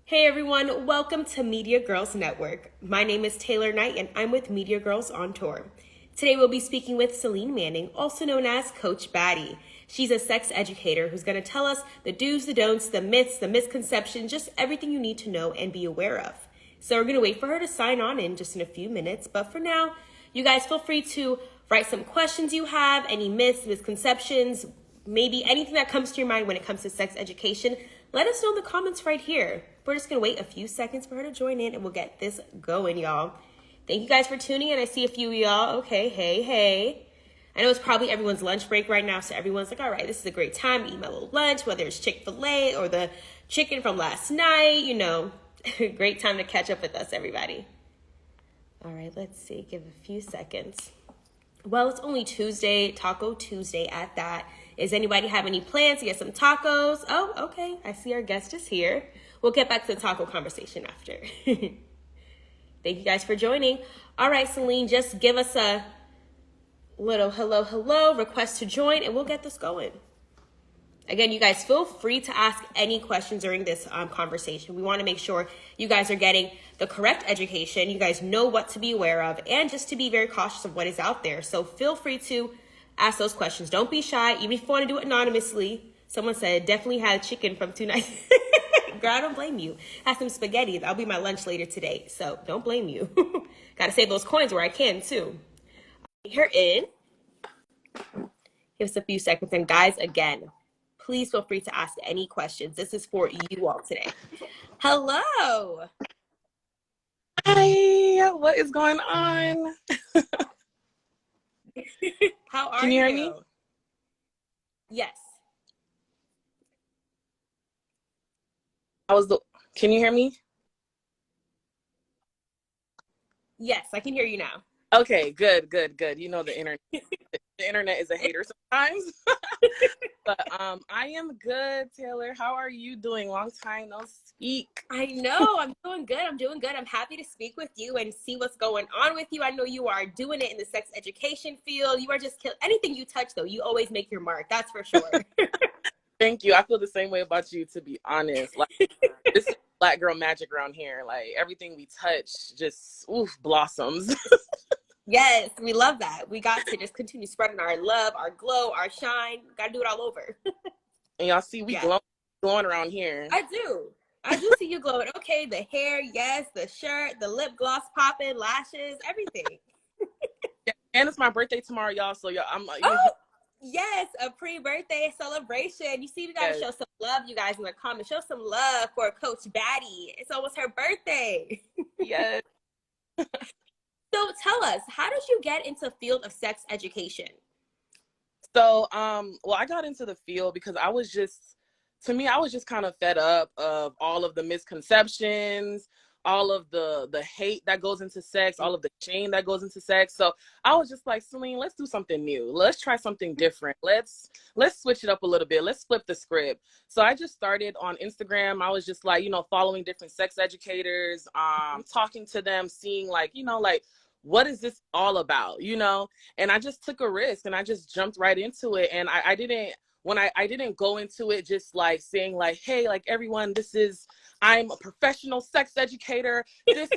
Hey everyone, welcome to Media Girls Network. My name is Taylor Knight and I'm with Media Girls on Tour. Today we'll be speaking with Celine Manning, also known as Coach Baddie. She's a sex educator who's going to tell us the do's, the don'ts, the myths, the misconceptions, just everything you need to know and be aware of. So we're going to wait for her to sign on in just in a few minutes, but for now, you guys feel free to write some questions you have, any myths, misconceptions, maybe anything that comes to your mind when it comes to sex education. Let us know in the comments right here. We're just going to wait a few seconds for her to join in and we'll get this going, y'all. Thank you guys for tuning in. I see a few of y'all. Okay, hey. I know it's probably everyone's lunch break right now, so everyone's like, all right, this is a great time to eat my little lunch, whether it's Chick-fil-A or the chicken from last night, Great time to catch up with us, everybody. All right, let's see. Give a few seconds. Well, it's only Tuesday, Taco Tuesday at that. Is anybody have any plans to get some tacos? Oh, okay. I see our guest is here. We'll get back to the taco conversation after. Thank you guys for joining. All right, Celine, just give us a little hello, request to join, and we'll get this going. Again, you guys feel free to ask any questions during this conversation. We want to make sure you guys are getting the correct education. You guys know what to be aware of and just to be very cautious of what is out there. So feel free to ask those questions. Don't be shy, even if you want to do it anonymously. Someone said, definitely had chicken from 2 nights. Girl, I don't blame you. Have some spaghetti. That'll be my lunch later today. So don't blame you. Got to save those coins where I can too. You're in. Give us a few seconds. And guys, again, please feel free to ask any questions. This is for you all today. Hello. Hi, what is going on? How are you? Can you hear me? Yes. Can you hear me? Yes, I can hear you now. Okay, good. You know the internet is a hater sometimes. But I am good, Taylor. How are you doing? Long time no speak. I know. I'm doing good. I'm happy to speak with you and see what's going on with you. I know you are doing it in the sex education field. You are just anything you touch, though, you always make your mark. That's for sure. Thank you. I feel the same way about you, to be honest. Like, this is Black girl magic around here. Like, everything we touch just blossoms. Yes, we love that. We got to just continue spreading our love, our glow, our shine. Got to do it all over. And y'all see we glowing around here. I do see you glowing. Okay, the hair, yes, the shirt, the lip gloss popping, lashes, everything. Yeah, and it's my birthday tomorrow, y'all. So Yes, a pre-birthday celebration. You see, we got to show some love, you guys, in the comments. Show some love for Coach Baddie. It's almost her birthday. Yes. So tell us, how did you get into the field of sex education? So, I got into the field because I was just kind of fed up of all of the misconceptions, all of the hate that goes into sex, all of the shame that goes into sex. So I was just like, Celine, let's do something new. Let's try something different. Let's switch it up a little bit. Let's flip the script. So I just started on Instagram. I was just like, following different sex educators, talking to them, seeing like, what is this all about, and I just took a risk and I just jumped right into it. And I didn't go into it just like saying like, hey, like everyone, I'm a professional sex educator. This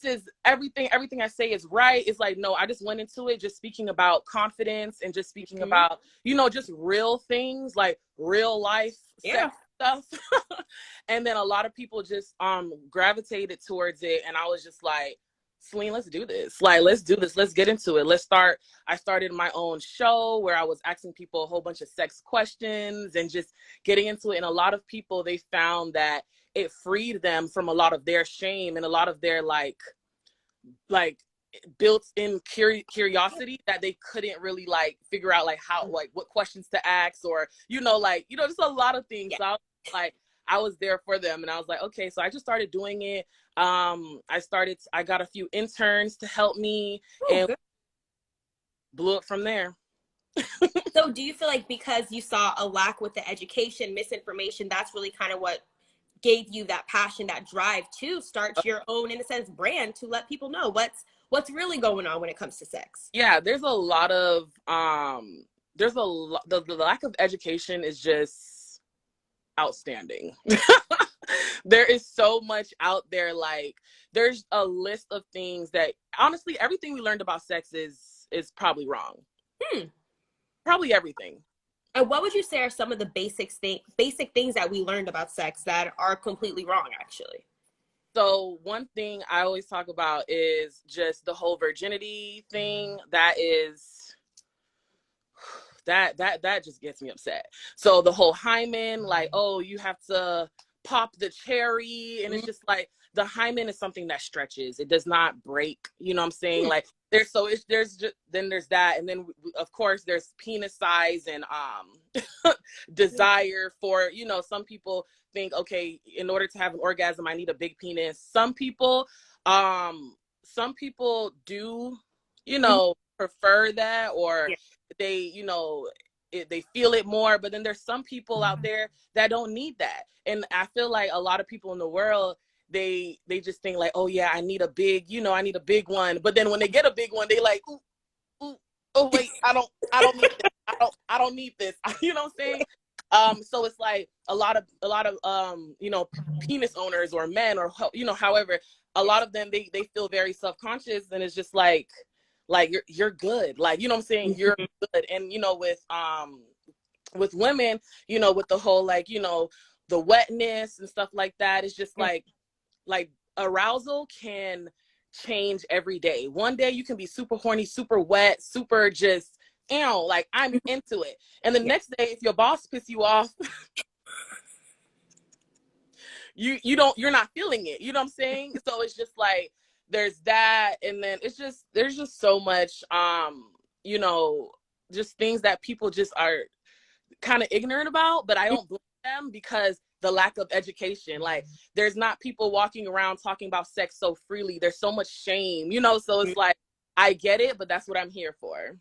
is everything I say is right. It's like, no, I just went into it just speaking about confidence and just speaking about, just real things, like real life sex stuff. And then a lot of people just gravitated towards it. And I was just like, Celine, let's do this. Like, let's do this. Let's get into it. I started my own show where I was asking people a whole bunch of sex questions and just getting into it. And a lot of people, they found that it freed them from a lot of their shame and a lot of their like built-in curiosity that they couldn't really like figure out like how, like what questions to ask or, just a lot of things. So I was there for them and I was like, okay, so I just started doing it. I got a few interns to help me and blew it from there. So do you feel like because you saw a lack with the education, misinformation, that's really kind of what gave you that passion, that drive to start your own, in a sense, brand to let people know what's really going on when it comes to sex? Yeah, there's a lot of, the lack of education is just outstanding. There is so much out there. Like, there's a list of things that, honestly, everything we learned about sex is probably wrong. Probably everything. And what would you say are some of the basic things that we learned about sex that are completely wrong, actually? So one thing I always talk about is just the whole virginity thing. That just gets me upset. So the whole hymen, like, oh, you have to pop the cherry, and it's just like, the hymen is something that stretches. It does not break. You know what I'm saying? Like, there's that, and then of course there's penis size and desire for, some people think, okay, in order to have an orgasm I need a big penis. Some people do, prefer that, or they, they feel it more. But then there's some people out there that don't need that. And I feel like a lot of people in the world, they just think like, oh yeah, I need a big one. But then when they get a big one, they like, ooh, oh wait, I don't need this. I don't need this. You know what I'm saying? So it's like a lot of penis owners or men, or however, a lot of them, they feel very self-conscious, and it's just like you're good, like, you know what I'm saying, you're good. And with women, with the whole, like, the wetness and stuff like that, it's just like arousal can change every day. One day you can be super horny, super wet, super just, like, I'm into it. And the next day, if your boss piss you off, you're not feeling it. You know what I'm saying? So it's just like, there's that. And then there's just so much, just things that people just are kind of ignorant about, but I don't blame them, because the lack of education. Like, there's not people walking around talking about sex so freely. There's so much shame, so it's like, I get it, but that's what I'm here for.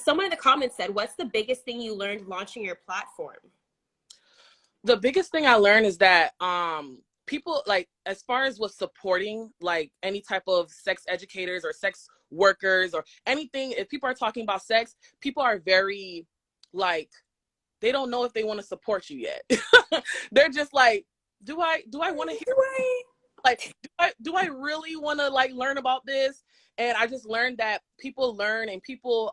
Someone in the comments said, what's the biggest thing you learned launching your platform? The biggest thing I learned is that people, like, as far as with supporting, like, any type of sex educators or sex workers or anything, if people are talking about sex, people are very, like, they don't know if they want to support you yet. They're just like, do I want to hear, like, do I really want to, like, learn about this? And I just learned that people learn and people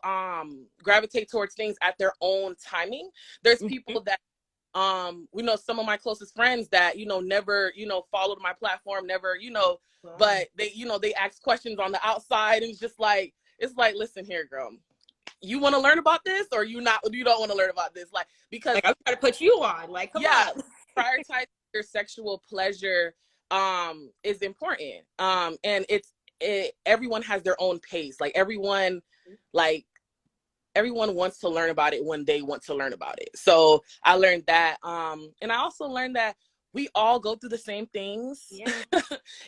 gravitate towards things at their own timing. There's people that some of my closest friends that, never, followed my platform, never, but they, they ask questions on the outside, and it's like, listen here, girl, you want to learn about this, or you don't want to learn about this? Like, because, like, I'm trying to put you on, like, come on. Prioritize your sexual pleasure is important. And everyone has their own pace. Like, everyone wants to learn about it when they want to learn about it. So I learned that. And I also learned that we all go through the same things. Yeah.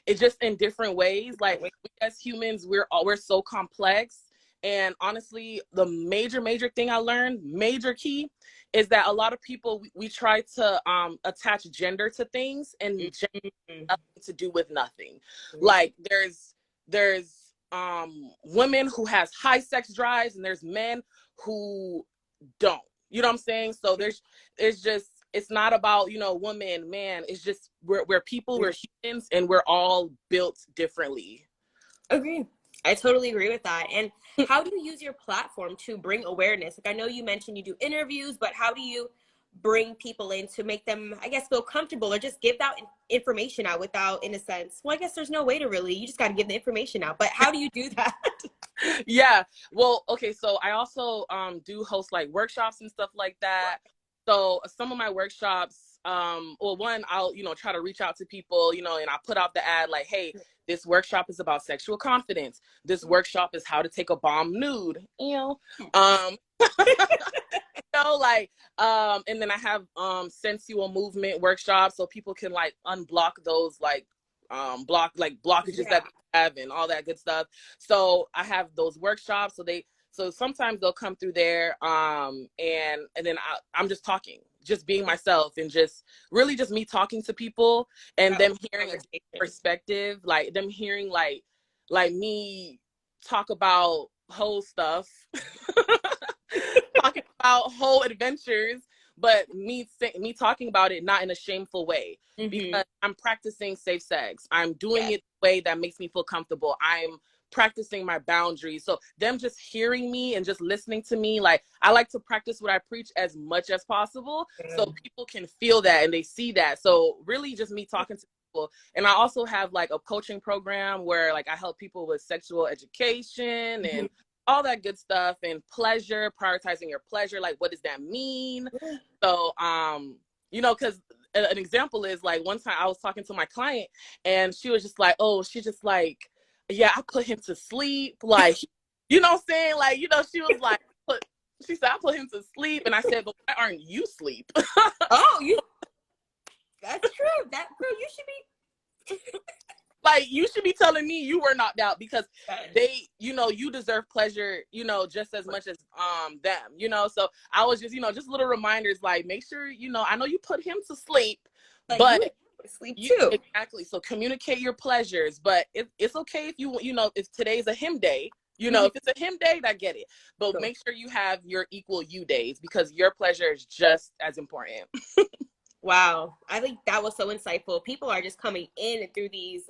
It's just in different ways. Like, we as humans, we're so complex. And honestly, the major thing I learned, major key, is that a lot of people, we try to attach gender to things, and gender has nothing to do with nothing. Like, there's women who has high sex drives, and there's men who don't. You know what I'm saying? So it's not about, woman, man. It's just we're people, we're humans, and we're all built differently. Agree. I totally agree with that. And how do you use your platform to bring awareness? Like, I know you mentioned you do interviews, but how do you bring people in to make them, I guess, feel comfortable, or just give that information out without, in a sense, well, I guess there's no way to really, you just got to give the information out. But how do you do that? Yeah. Well, okay. So I also do host, like, workshops and stuff like that. So some of my workshops, one, I'll, try to reach out to people, and I put out the ad like, hey, this workshop is about sexual confidence. This workshop is how to take a bomb nude, and then I have sensual movement workshops, so people can, like, unblock those, like, blockages that they have and all that good stuff. So I have those workshops. So sometimes they'll come through there, and then I'm just talking, just being myself, and just really just me talking to people, and them hearing a perspective, like them hearing like me talk about whole stuff, talking about whole adventures, but me talking about it not in a shameful way, Mm-hmm. because I'm practicing safe sex. I'm doing it the way that makes me feel comfortable. I'm practicing my boundaries. So them just hearing me and just listening to me, like, I like to practice what I preach as much as possible, so people can feel that and they see that. So really just me talking to people. And I also have like a coaching program where like I help people with sexual education and all that good stuff, and pleasure, prioritizing your pleasure. Like, what does that mean? So, you know, because an example is like one time I was talking to my client and she was just like, oh, she just like, yeah, I put him to sleep. Like, you know what I'm saying? Like, you know, she was like, she said, I put him to sleep. And I said, but why aren't you asleep? Oh, that's true. That girl, you should be. Like, you should be telling me you were knocked out, because they, you know, you deserve pleasure, you know, just as much as them, you know. So I was just, you know, just little reminders, like, make sure, you know, I know you put him to sleep, but you sleep too. Exactly. So communicate your pleasures, but it's okay if you know, if today's a him day, you know, if it's a him day, I get it. But make sure you have your equal you days, because your pleasure is just as important. Wow, I think that was so insightful. People are just coming in through these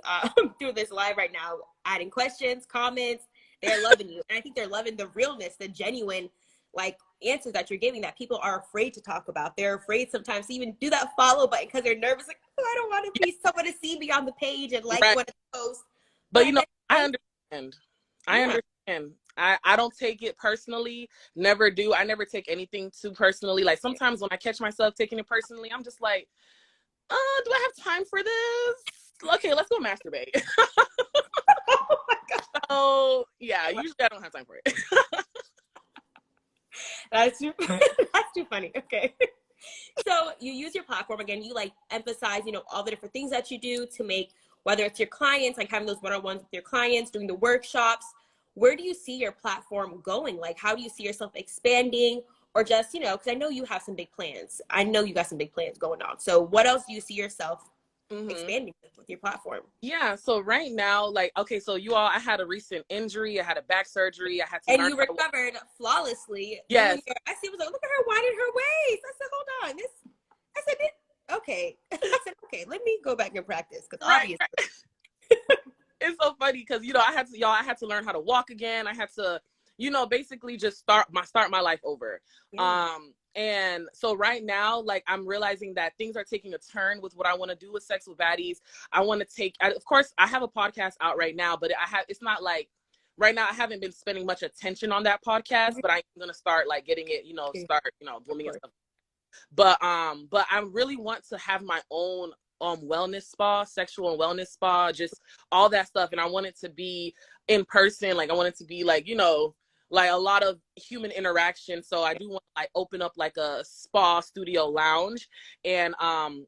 through this live right now, adding questions, comments. They're loving you, and I think they're loving the realness, the genuine, like, answers that you're giving that people are afraid to talk about. They're afraid sometimes to even do that follow button because they're nervous. Like, oh, I don't want to be someone to see me on the page and like what I post. But you know, I understand. I understand. I don't take it personally. Never do. I never take anything too personally. Like, sometimes when I catch myself taking it personally, I'm just like, do I have time for this? Okay, let's go masturbate. Oh my God. So yeah, usually I don't have time for it. That's too funny. Okay. So you use your platform again, you like emphasize, you know, all the different things that you do to make, whether it's your clients, like having those one-on-ones with your clients, doing the workshops. Where do you see your platform going? Like, how do you see yourself expanding, or just, you know, because I know you have some big plans. I know you got some big plans going on. So what else do you see yourself expanding with your platform? Yeah, so right now, like, okay, so you all, I had a recent injury. I had a back surgery. I had to And learn you recovered flawlessly. Yes. I see, was like, look at her winding her waist. I said, hold on, this. I said, okay. I said, okay, let me go back and practice, because obviously. It's so funny because, you know, I had to learn how to walk again. I had to, you know, basically just start my life over. And so right now, like, I'm realizing that things are taking a turn with what I want to do with Sex with Baddies. I want to of course, I have a podcast out right now, but it's not like, right now I haven't been spending much attention on that podcast, but I'm going to start like getting it, you know, booming and stuff. But I really want to have my own wellness spa, sexual and wellness spa, just all that stuff. And I want it to be in person. Like, I want it to be like, you know, like a lot of human interaction. So I do want to like open up like a spa studio lounge and,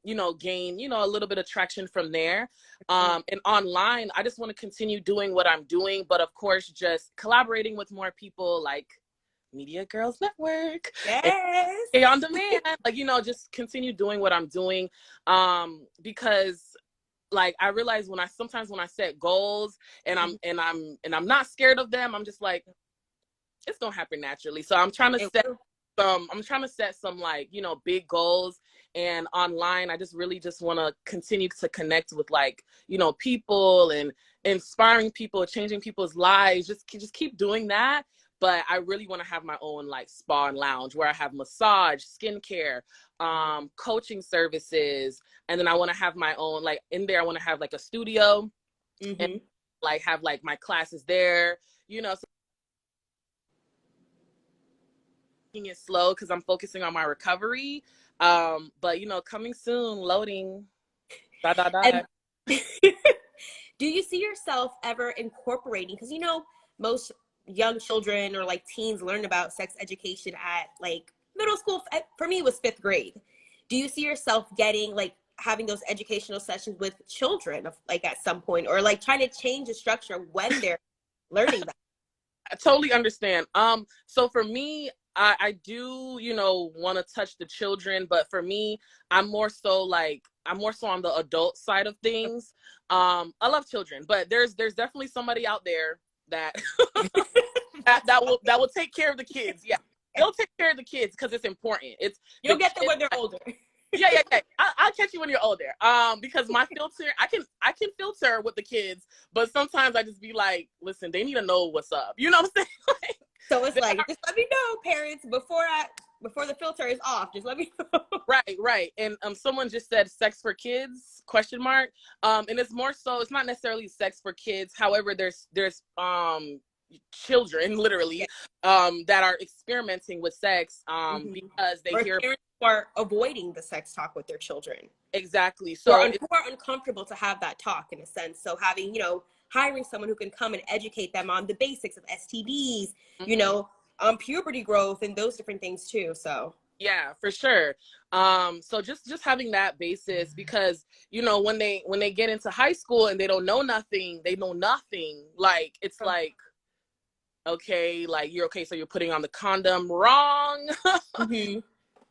you know, gain, you know, a little bit of traction from there. And online, I just want to continue doing what I'm doing, but of course, just collaborating with more people, like Media Girls Network. Yes. On demand, like, you know, just continue doing what I'm doing. Because like, I realize sometimes when I set goals and I'm not scared of them, I'm just like, it's gonna happen naturally. So I'm trying to set some like, you know, big goals. And online, I just really just want to continue to connect with, like, you know, people and inspiring people, changing people's lives. Just keep doing that. But I really want to have my own like spa and lounge where I have massage, skincare, coaching services. And then I want to have my own, like, in there, I want to have like a studio and like have like my classes there, you know, so taking it slow because I'm focusing on my recovery. But, you know, coming soon, loading. And do you see yourself ever incorporating, because, you know, most young children or like teens learn about sex education at like middle school. For me, it was 5th grade. Do you see yourself getting like having those educational sessions with children like at some point, or like trying to change the structure when they're learning that? I totally understand. So for me, I do, you know, want to touch the children, but for me, I'm more so on the adult side of things. I love children, but there's definitely somebody out there that that will take care of the kids. Yeah. they'll take care of the kids because it's important. It's You'll the get them kids. when they're older. Yeah. I'll catch you when you're older. Because my filter, I can filter with the kids, but sometimes I just be like, listen, they need to know what's up. You know what I'm saying? So it's like, just let me know, parents, before the filter is off. Just let me know. Right. And someone just said sex for kids, question mark. And it's more so, it's not necessarily sex for kids. However, there's children literally that are experimenting with sex because they or hear parents who are avoiding the sex talk with their children. Exactly. So So who are uncomfortable to have that talk in a sense. So having, hiring someone who can come and educate them on the basics of STDs, puberty growth and those different things too. So yeah, for sure. So just having that basis, because when they get into high school and they don't know nothing, they know nothing. Like it's like, okay, like you're okay, so you're putting on the condom wrong.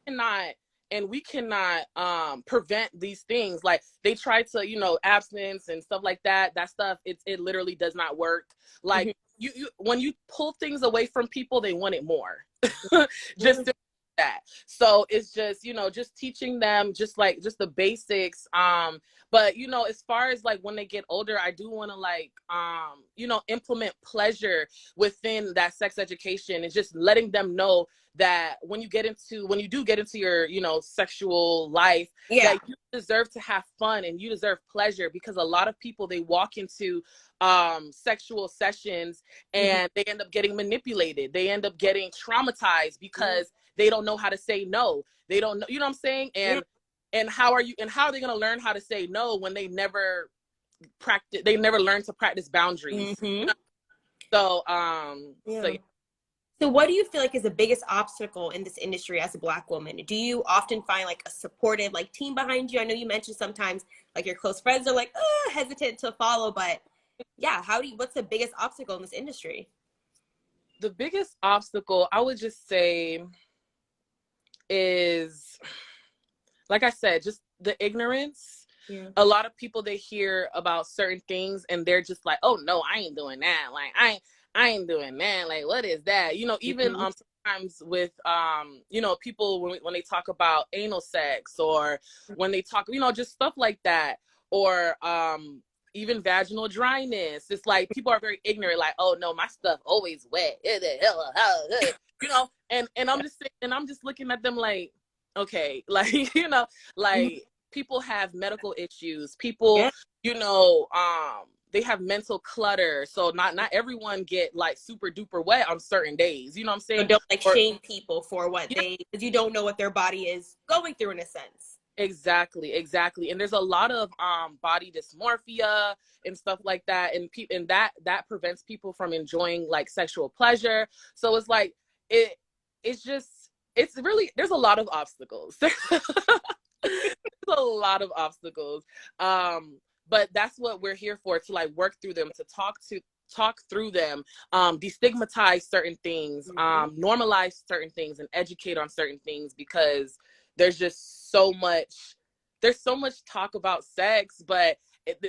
cannot and we cannot prevent these things. Like they try to abstinence and stuff like that stuff, it literally does not work. Like you when you pull things away from people, they want it more. Just that. So it's just teaching them just the basics. But as far as like when they get older, I do want to implement pleasure within that sex education, and just letting them know that when you do get into your sexual life, that you deserve to have fun and you deserve pleasure. Because a lot of people, they walk into sexual sessions and they end up getting manipulated, they end up getting traumatized because they don't know how to say no. They don't know, what I'm saying? And how are they going to learn how to say no when they never learn to practice boundaries? So So what do you feel like is the biggest obstacle in this industry as a Black woman? Do you often find like a supportive team behind you? I know you mentioned sometimes like your close friends are like hesitant to follow, but what's the biggest obstacle in this industry? The biggest obstacle, I would just say, is, like I said, just the ignorance. A lot of people, they hear about certain things and they're just like, oh no, I ain't doing that. Like I ain't doing that. Like, what is that? Even sometimes with people when they talk about anal sex, or when they talk, just stuff like that, or even vaginal dryness. It's like people are very ignorant, like, oh no, my stuff always wet. And I'm just saying, and I'm just looking at them like, okay, like, like people have medical issues. People, they have mental clutter. So not everyone get like super duper wet on certain days. You know what I'm saying? So don't shame people for because you don't know what their body is going through in a sense. Exactly. And there's a lot of body dysmorphia and stuff like that, and that prevents people from enjoying like sexual pleasure. So it's like it's really, there's a lot of obstacles. There's a lot of obstacles. But that's what we're here for, to like work through them, to talk through them, destigmatize certain things, normalize certain things, and educate on certain things, because there's so much talk about sex, but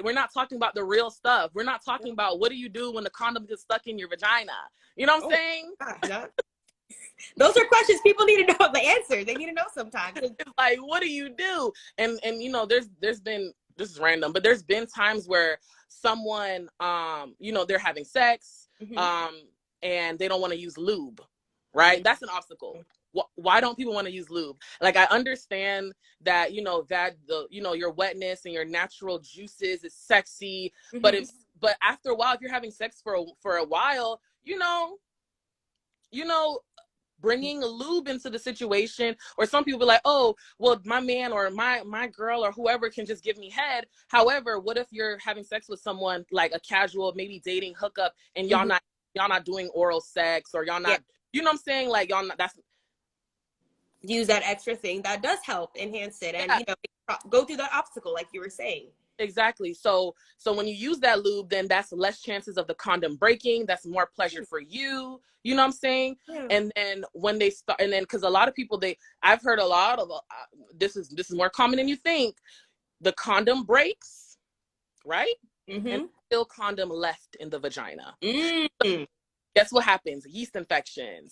we're not talking about the real stuff. We're not talking about what do you do when the condom gets stuck in your vagina. You know what I'm saying? Those are questions people need to know the answer. They need to know sometimes. It's like, what do you do? And there's been, this is random, but there's been times where someone they're having sex and they don't want to use lube, right? That's an obstacle. Why don't people want to use lube? Like, I understand that that your wetness and your natural juices is sexy, but after a while, if you're having sex for a while, bringing a lube into the situation, or some people be like, oh, well, my man or my girl or whoever can just give me head. However, what if you're having sex with someone, like a casual, maybe dating hookup, and y'all not doing oral sex, or y'all not, you know what I'm saying? Like, y'all not, that's, use that extra thing that does help enhance it, and go through that obstacle like you were saying. Exactly. So when you use that lube, then that's less chances of the condom breaking. That's more pleasure for you. You know what I'm saying? And then when they start, and then, because a lot of people, I've heard a lot of this is more common than you think. The condom breaks, right? And still condom left in the vagina. Guess what happens? Yeast infections,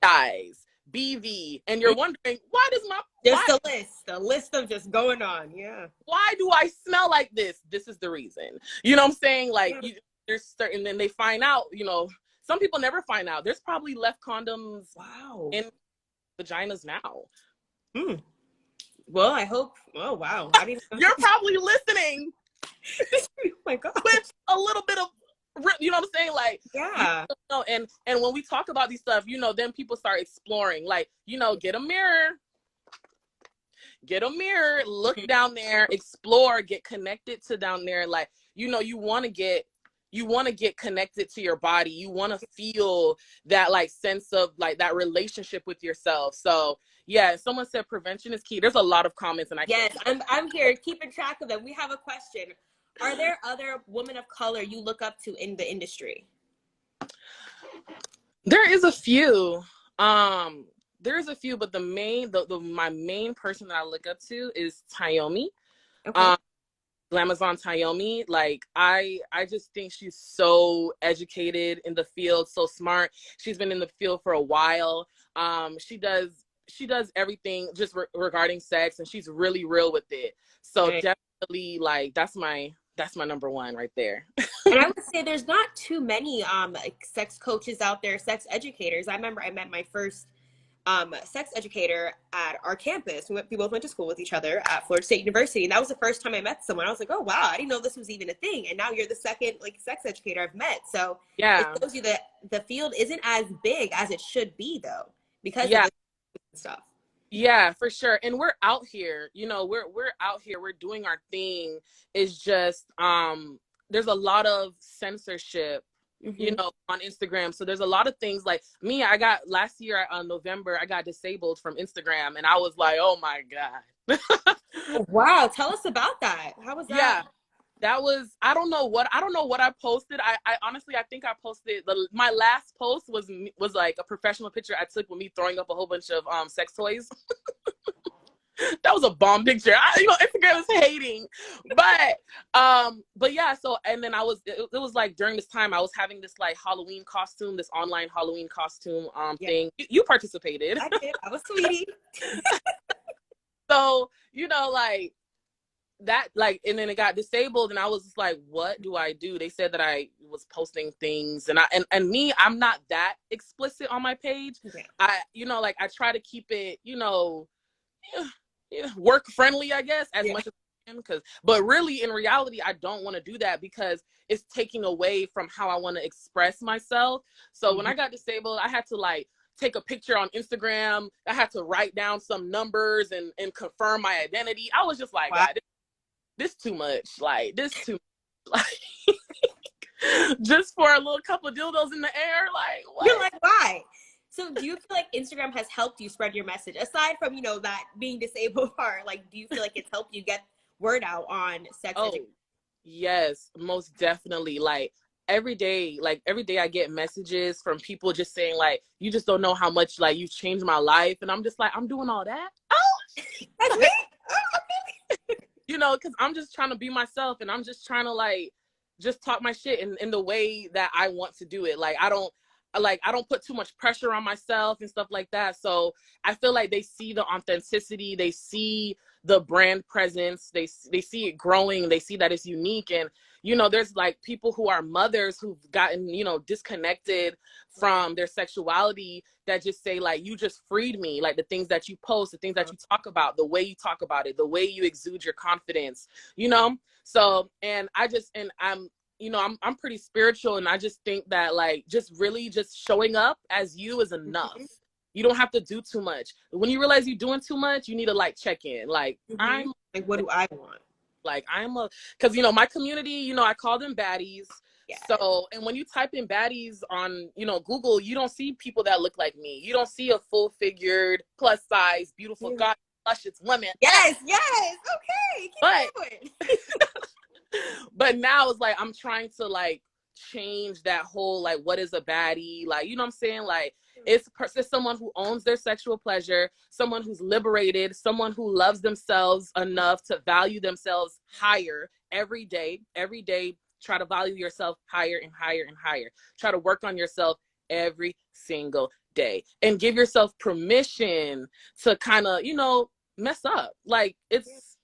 dies. BV, and you're wondering, why does my Just why the list of just going on. Yeah. why do I smell like this? This is the reason. You know what I'm saying? Like, Yeah. there's certain, then they find out, some people never find out. There's probably left condoms Wow. in vaginas now. Hmm. Well, I hope. Oh, wow. I didn't know. You're probably listening Oh my God. with a little bit of, you know what I'm saying? Like, Yeah. and when we talk about these stuff, then people start exploring, like, get a mirror, look down there, explore, get connected to down there. Like, you want to get connected to your body. You want to feel that like sense of like that relationship with yourself. So yeah, someone said prevention is key. There's a lot of comments, and I'm here keeping track of them. We have a question. Are there other women of color you look up to in the industry? There is a few. There's a few, but my main person that I look up to is Tayomi. Okay. Glamazon Tayomi. Like, I just think she's so educated in the field, so smart. She's been in the field for a while. She does everything just regarding sex, and she's really real with it. So definitely, like, that's my number one right there. And I would say there's not too many like sex coaches out there, sex educators. I remember I met my first sex educator at our campus. We both went to school with each other at Florida State University, and that was the first time I met someone. I was like, oh wow, I didn't know this was even a thing. And now you're the second like sex educator I've met. So Yeah, it shows you that the field isn't as big as it should be, though, because of this stuff. Yeah, for sure. And we're out here, we're out here, we're doing our thing. It's just there's a lot of censorship, on Instagram. So there's a lot of things like me. I got last year on November, I got disabled from Instagram, and I was like, oh my God. Wow, tell us about that. How was that? Yeah. That was, I don't know what I posted. I honestly, I think I posted my last post was like a professional picture I took with me throwing up a whole bunch of sex toys. That was a bomb picture. Instagram is hating, but yeah. So, and then it was like during this time I was having this like Halloween costume, this online Halloween costume thing. You participated. I did. I was sweetie. So, like that, like, and then it got disabled, and I was just like, what do I do? They said that I was posting things, and I'm not that explicit on my page. Okay. I try to keep it, work friendly, I guess, as much as I can, but really in reality, I don't want to do that because it's taking away from how I want to express myself. So when I got disabled, I had to like take a picture on Instagram. I had to write down some numbers and confirm my identity. I was just like, wow. God, this too much. Like, this too much. Like, just for a little couple of dildos in the air. Like, what? You're like, why? So do you feel like Instagram has helped you spread your message? Aside from, that being disabled part, like, do you feel like it's helped you get word out on sex education? Yes, most definitely. Like, every day I get messages from people just saying, like, you just don't know how much, like, you've changed my life. And I'm just like, I'm doing all that? Oh, that's me? Because I'm just trying to be myself, and I'm just trying to, like, just talk my shit in the way that I want to do it. Like, I don't put too much pressure on myself and stuff like that. So I feel like they see the authenticity, they see the brand presence, they see it growing, they see that it's unique. And, there's like people who are mothers who've gotten, disconnected from their sexuality that just say, like, you just freed me. Like, the things that you post, the things that you talk about, the way you talk about it, the way you exude your confidence, So, and I'm pretty spiritual, and I just think that, like, just really just showing up as you is enough. You don't have to do too much. When you realize you're doing too much, you need to, like, check in. Like, I'm like, what do I want? Like, because, my community, I call them baddies. Yeah. So, and when you type in baddies on, Google, you don't see people that look like me. You don't see a full figured, plus size, beautiful, God, luscious woman. Yes. Okay. Keep going. But now it's like, I'm trying to, like, change that whole, like, what is a baddie? Like, you know what I'm saying? Like, it's someone who owns their sexual pleasure, someone who's liberated, someone who loves themselves enough to value themselves higher every day. Try to value yourself higher and higher and higher. Try to work on yourself every single day, and give yourself permission to kind of, mess up. Like, it's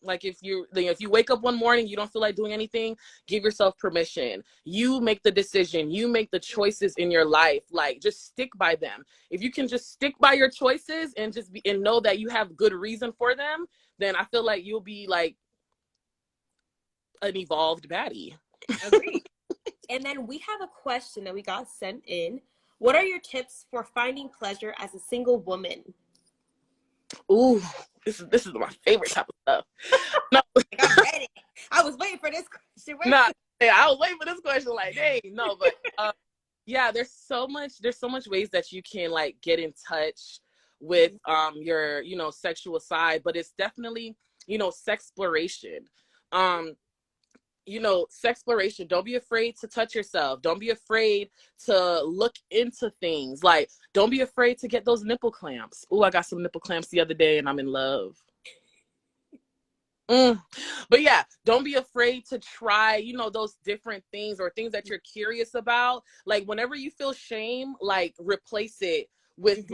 like, if you wake up one morning, you don't feel like doing anything, give yourself permission. You make the decision, you make the choices in your life. Like, just stick by them. If you can just stick by your choices and and know that you have good reason for them, then I feel like you'll be like an evolved baddie. Agreed. And then we have a question that we got sent in. What are your tips for finding pleasure as a single woman? Ooh, this is my favorite type of stuff. No, I'm ready. I was waiting for this question. I was waiting for this question. Like, dang, no, but yeah, there's so much ways that you can like get in touch with your sexual side, but it's definitely sexploration. Sexploration. Don't be afraid to touch yourself. Don't be afraid to look into things. Like, don't be afraid to get those nipple clamps. Oh, I got some nipple clamps the other day and I'm in love. But yeah, don't be afraid to try, those different things or things that you're curious about. Like, whenever you feel shame, like, replace it with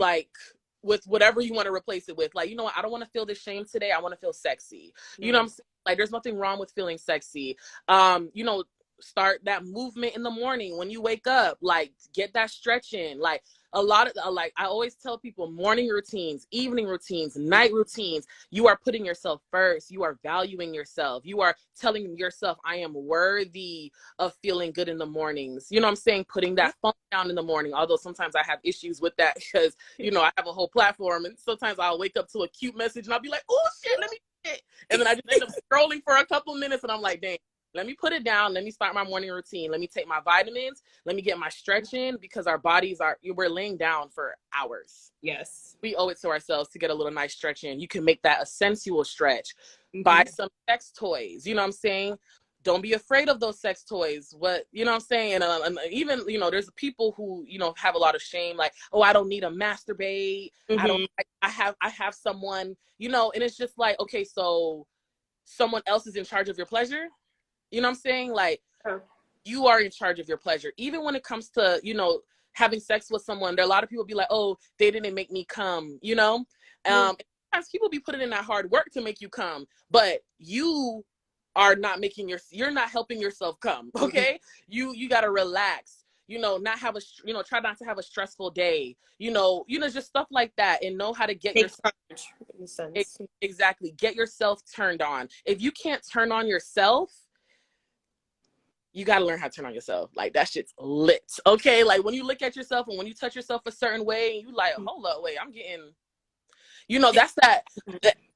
with whatever you want to replace it with. Like, I don't want to feel this shame today. I want to feel sexy. You know what I'm saying? Like, there's nothing wrong with feeling sexy. Start that movement in the morning when you wake up. Like, get that stretch in. Like, a lot of I always tell people, morning routines, evening routines, night routines. You are putting yourself first. You are valuing yourself. You are telling yourself, I am worthy of feeling good in the mornings. You know what I'm saying? Putting that phone down in the morning. Although sometimes I have issues with that because, I have a whole platform, and sometimes I'll wake up to a cute message and I'll be like, oh shit, let me get it. And then I just end up scrolling for a couple minutes and I'm like, dang. Let me put it down. Let me start my morning routine. Let me take my vitamins. Let me get my stretch in, because our bodies we're laying down for hours. Yes. We owe it to ourselves to get a little nice stretch in. You can make that a sensual stretch. Buy some sex toys. You know what I'm saying? Don't be afraid of those sex toys. What, you know what I'm saying? And even, there's people who, have a lot of shame. Like, oh, I don't need to masturbate. I have someone, and it's just like, okay, so someone else is in charge of your pleasure. You know what I'm saying? Like, you are in charge of your pleasure. Even when it comes to, having sex with someone, there are a lot of people be like, oh, they didn't make me come, Sometimes people be putting in that hard work to make you come, but you are not you're not helping yourself come. Okay. You got to relax, not have try not to have a stressful day, just stuff like that, and know how to get yourself, in a sense. exactly, get yourself turned on. If you can't turn on yourself, you got to learn how to turn on yourself. Like, that shit's lit. Okay. Like, when you look at yourself and when you touch yourself a certain way, and you like, hold up, wait, I'm getting, that's that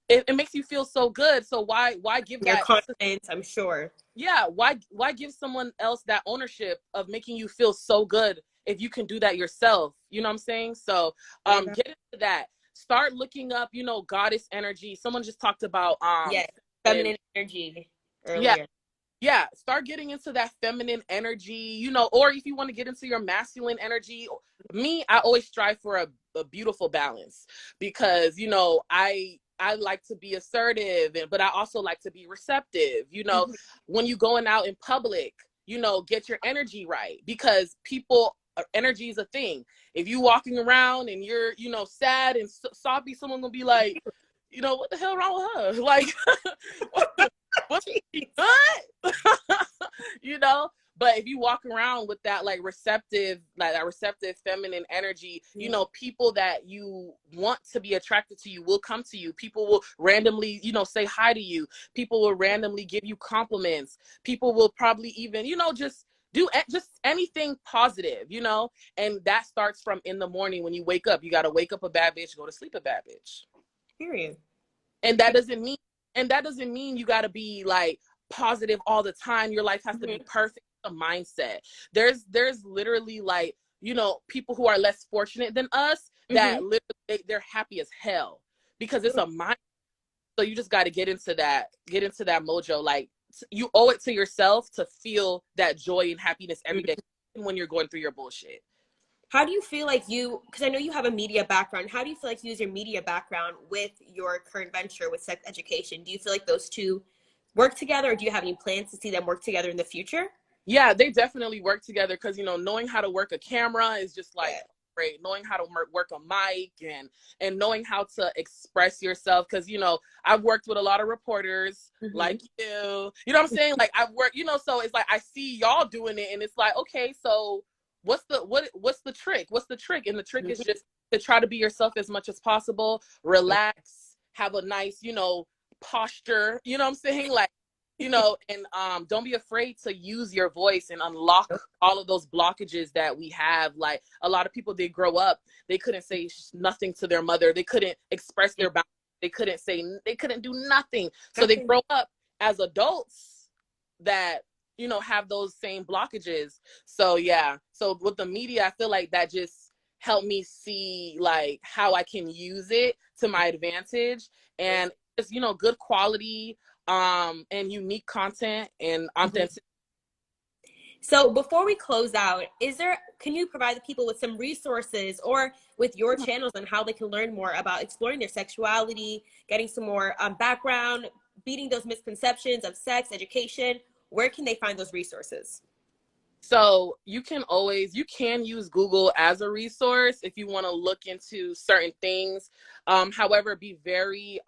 it makes you feel so good. So why give your that confidence, I'm sure. Yeah. Why give someone else that ownership of making you feel so good if you can do that yourself? You know what I'm saying? So, get into that. Start looking up, goddess energy. Someone just talked about, feminine energy earlier. Yeah. Yeah, start getting into that feminine energy, or if you want to get into your masculine energy. Me, I always strive for a beautiful balance, because, I like to be assertive, but I also like to be receptive. When you going out in public, get your energy right, because energy is a thing. If you walking around and you're, sad and soppy, someone gonna be like, what the hell wrong with her? Like, what's she good? But if you walk around with that receptive feminine energy, people that you want to be attracted to you will come to you. People will randomly, say hi to you. People will randomly give you compliments. People will probably even, just do just anything positive, and that starts from in the morning. When you wake up, you got to wake up a bad bitch, go to sleep a bad bitch. Period. And that doesn't mean you got to be like positive all the time. Your life has to be perfect. A mindset. There's literally people who are less fortunate than us that literally they're happy as hell, because it's a mind. So you just got to get into that mojo. Like, you owe it to yourself to feel that joy and happiness every day, when you're going through your bullshit. How do you feel like because I know you have a media background, how do you feel like you use your media background with your current venture with sex education? Do you feel like those two work together, or do you have any plans to see them work together in the future? Yeah, they definitely work together, because, knowing how to work a camera is just like, operate, knowing how to work a mic, and knowing how to express yourself. Because, you know, I've worked with a lot of reporters like you know what I'm saying? Like, I've worked, you know, so it's like I see y'all doing it, and it's like, okay, so what's the trick? What's the trick? And the trick is just to try to be yourself as much as possible, relax, have a nice, you know, posture, you know what I'm saying? Like, you know, and don't be afraid to use your voice and unlock all of those blockages that we have. Like, a lot of people, they grow up, they couldn't say nothing to their mother, they couldn't express their boundaries, they couldn't do nothing. So they grow up as adults that, you know, have those same blockages. So yeah, so with the media, I feel like that just helped me see like how I can use it to my advantage, and just, you know, good quality and unique content and authentic. So before we close out, can you provide the people with some resources or with your channels on how they can learn more about exploring their sexuality, getting some more background, beating those misconceptions of sex education? Where can they find those resources? So you can use Google as a resource if you want to look into certain things. However, be very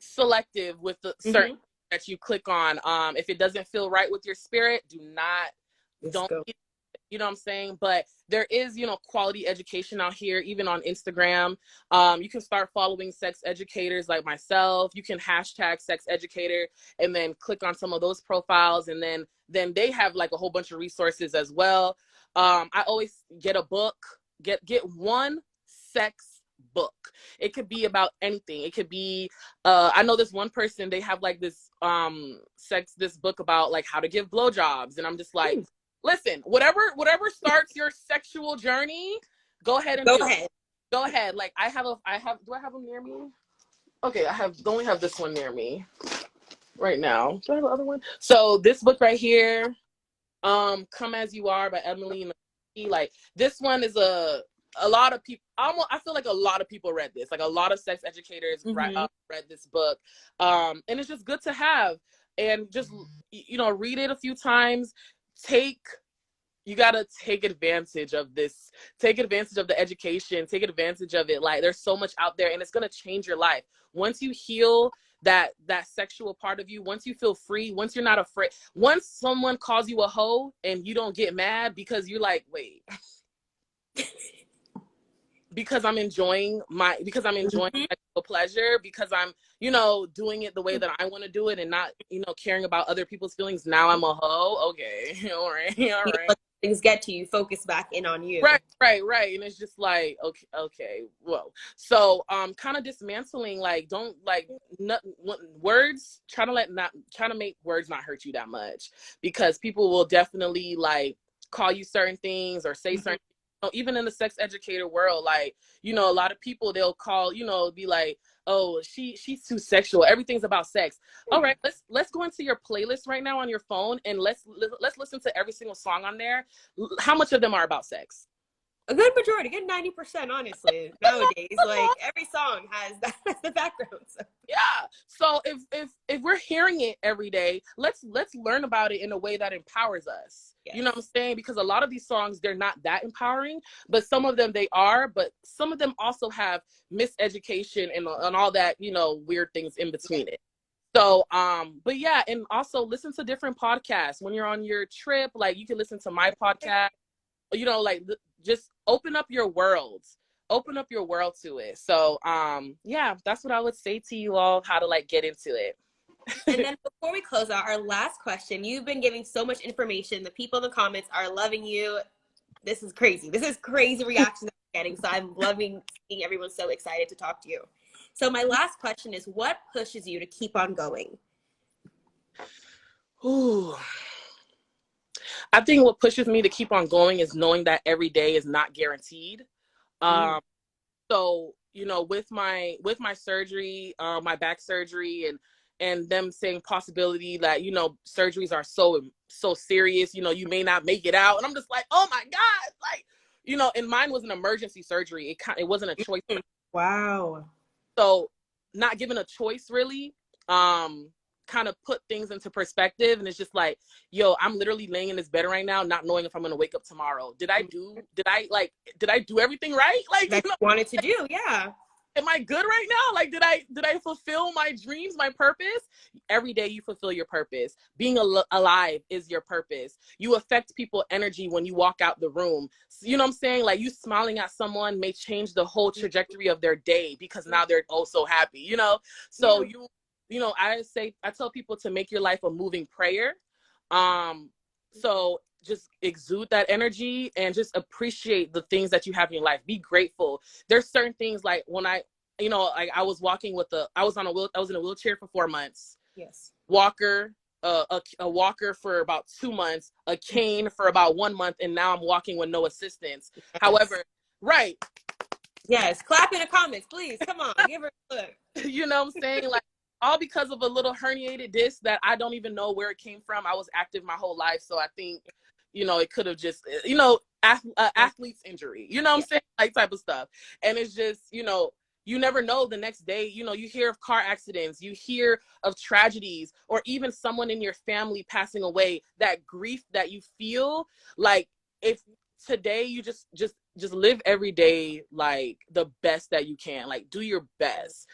selective with the certain that you click on. If it doesn't feel right with your spirit, don't, you know what I'm saying? But there is, you know, quality education out here, even on Instagram. You can start following sex educators like myself. You can hashtag sex educator and then click on some of those profiles, and then they have like a whole bunch of resources as well. I always get a book, get one sex book. It could be about anything. It could be I know this one person, they have like this this book about like how to give blowjobs, and I'm just like, listen, whatever starts your sexual journey, go ahead and do it. Go ahead. Like, do I have them near me? Okay, I only have this one near me right now. Do I have the other one? So this book right here, Come As You Are by Emily. Like, this one is a lot of people, I feel like a lot of people read this. Like, a lot of sex educators read this book. And it's just good to have. And just, you know, read it a few times. You gotta take advantage of this. Take advantage of the education. Take advantage of it. Like, there's so much out there, and it's gonna change your life. Once you heal that sexual part of you, once you feel free, once you're not afraid, once someone calls you a hoe and you don't get mad because you're like, wait, because I'm enjoying sexual pleasure, because I'm, you know, doing it the way that I want to do it, and not, you know, caring about other people's feelings. Now I'm a hoe. Okay. All right. Things get to you, focus back in on you. Right. And it's just like, okay, whoa. So kind of dismantling, like, don't, like, words, try to make words not hurt you that much, because people will definitely like call you certain things or say certain, you know, even in the sex educator world, like, you know, a lot of people, they'll call, you know, be like, oh, she's too sexual, everything's about sex. All right, let's go into your playlist right now on your phone, and let's listen to every single song on there. How much of them are about sex? A good majority, good 90%, honestly. Nowadays, like, every song has that as the background. So. Yeah. So if we're hearing it every day, let's learn about it in a way that empowers us. Yes. You know what I'm saying? Because a lot of these songs, they're not that empowering, but some of them they are. But some of them also have miseducation and all that, you know, weird things in between it. So, but yeah, and also listen to different podcasts when you're on your trip. Like, you can listen to my podcast. You know, like, just open up your world to it. So yeah, that's what I would say to you all, how to like get into it. And then before we close out, our last question, you've been giving so much information, the people in the comments are loving you. This is crazy reaction that I'm getting, so I'm loving seeing everyone so excited to talk to you. So my last question is, what pushes you to keep on going? Ooh, I think what pushes me to keep on going is knowing that every day is not guaranteed. So, you know, with my surgery, my back surgery, and them saying possibility that, you know, surgeries are so serious, you know, you may not make it out. And I'm just like, oh my God, like, you know, and mine was an emergency surgery. It wasn't a choice. Wow. So not given a choice, really. kind of put things into perspective. And it's just like, yo, I'm literally laying in this bed right now, not knowing if I'm going to wake up tomorrow. Did I do everything right? Like, That you wanted to do. Yeah. Am I good right now? Like, did I fulfill my dreams, my purpose? Every day you fulfill your purpose. Being alive is your purpose. You affect people's energy when you walk out the room. So, you know what I'm saying? Like, you smiling at someone may change the whole trajectory of their day because now they're oh so happy, you know? So you know, I tell people to make your life a moving prayer. So just exude that energy and just appreciate the things that you have in your life. Be grateful. There's certain things like when I in a wheelchair for 4 months. Yes. Walker, a walker for about 2 months, a cane for about 1 month, and now I'm walking with no assistance. Yes. However, right. Yes. Clap in the comments, please. Come on, give her a look. You know what I'm saying? Like, all because of a little herniated disc that I don't even know where it came from. I was active my whole life, so I think, you know, it could have just, you know, athlete's injury, you know what I'm saying? Like, type of stuff. And it's just, you know, you never know the next day, you know, you hear of car accidents, you hear of tragedies, or even someone in your family passing away. That grief that you feel, like, if today you just live every day like the best that you can, like, do your best.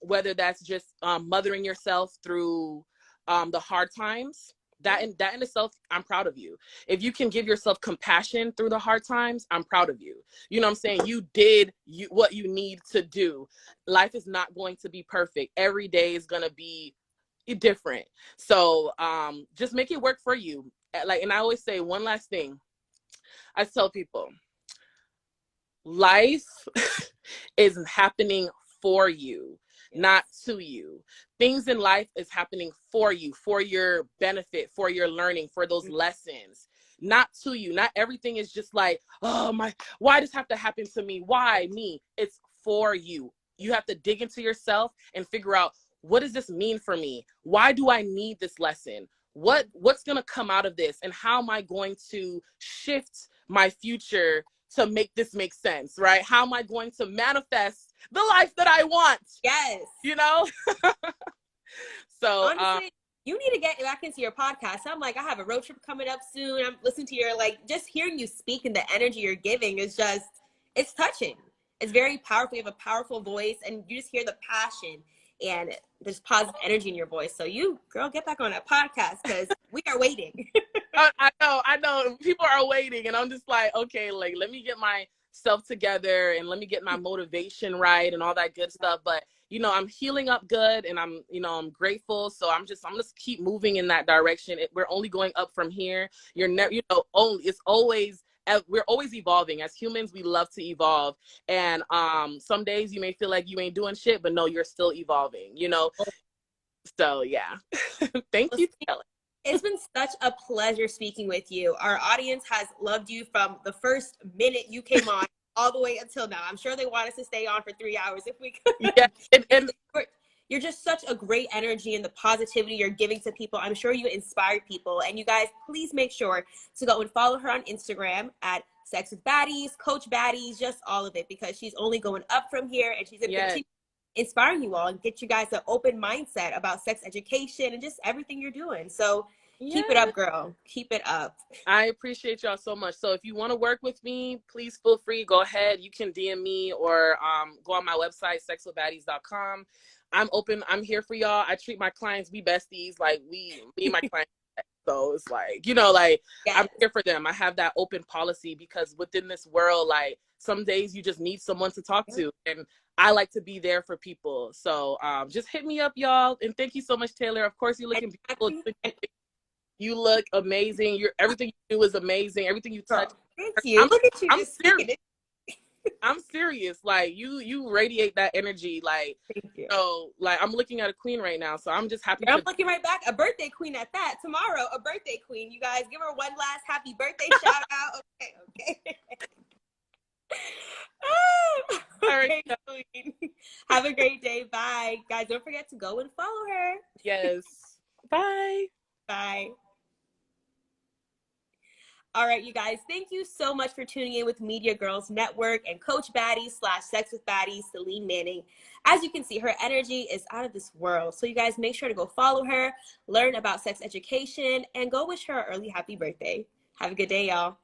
Whether that's just mothering yourself through the hard times, that in itself, I'm proud of you. If you can give yourself compassion through the hard times, I'm proud of you. You know what I'm saying? You did what you need to do. Life is not going to be perfect. Every day is going to be different. So just make it work for you. Like, and I always say one last thing. I tell people, life is happening for you, not to you. Things in life is happening for you, for your benefit, for your learning, for those lessons, not to you. Not everything is just like, oh my, why does this have to happen to me? Why me? It's for you. You have to dig into yourself and figure out, what does this mean for me? Why do I need this lesson? What's going to come out of this? And how am I going to shift my future to make this make sense, right? How am I going to manifest the life that I want? Yes. You know? So honestly, you need to get back into your podcast. I'm like, I have a road trip coming up soon. I'm listening to your, like, just hearing you speak and the energy you're giving is just, it's touching. It's very powerful. You have a powerful voice and you just hear the passion and there's positive energy in your voice. So you, girl, get back on that podcast because we are waiting. I know. People are waiting and I'm just like, okay, like, let me get myself together and let me get my motivation right and all that good stuff. But, you know, I'm healing up good and I'm grateful. So I'm just keep moving in that direction. We're only going up from here. You're never, we're always evolving. As humans, we love to evolve. And some days you may feel like you ain't doing shit, but no, you're still evolving, you know? So yeah. Thank you, Taylor. It's been such a pleasure speaking with you. Our audience has loved you from the first minute you came on all the way until now. I'm sure they want us to stay on for 3 hours if we could. Yeah, and you're just such a great energy and the positivity you're giving to people. I'm sure you inspire people. And you guys, please make sure to go and follow her on Instagram at Sex with Baddies, Coach Baddies, just all of it, because she's only going up from here and she's going to continue inspiring you all and get you guys an open mindset about sex education and just everything you're doing. So keep it up, girl. Keep it up. I appreciate y'all so much. So if you want to work with me, please feel free. Go ahead. You can DM me or go on my website, sexwithbaddies.com. I'm open. I'm here for y'all. I treat my clients, we besties. Like, me and my clients. So it's like, you know, like, I'm here for them. I have that open policy because within this world, like, some days you just need someone to talk to. And I like to be there for people. So just hit me up, y'all. And thank you so much, Taylor. Of course, you're looking beautiful. You look amazing. Everything you do is amazing. Everything you touch. Thank you. Look at you. I'm serious. I'm serious. Like, you radiate that energy. Like, thank you. So, like, I'm looking at a queen right now. So I'm just happy. I'm looking right back. A birthday queen at that. Tomorrow, a birthday queen. You guys give her one last happy birthday shout out. Okay. All right. Have a great day. Bye. Guys, don't forget to go and follow her. Yes. Bye. Bye. All right, you guys, thank you so much for tuning in with Media Girls Network and Coach Baddie / Sex with Baddie, Celine Manning. As you can see, her energy is out of this world. So you guys make sure to go follow her, learn about sex education, and go wish her an early happy birthday. Have a good day, y'all.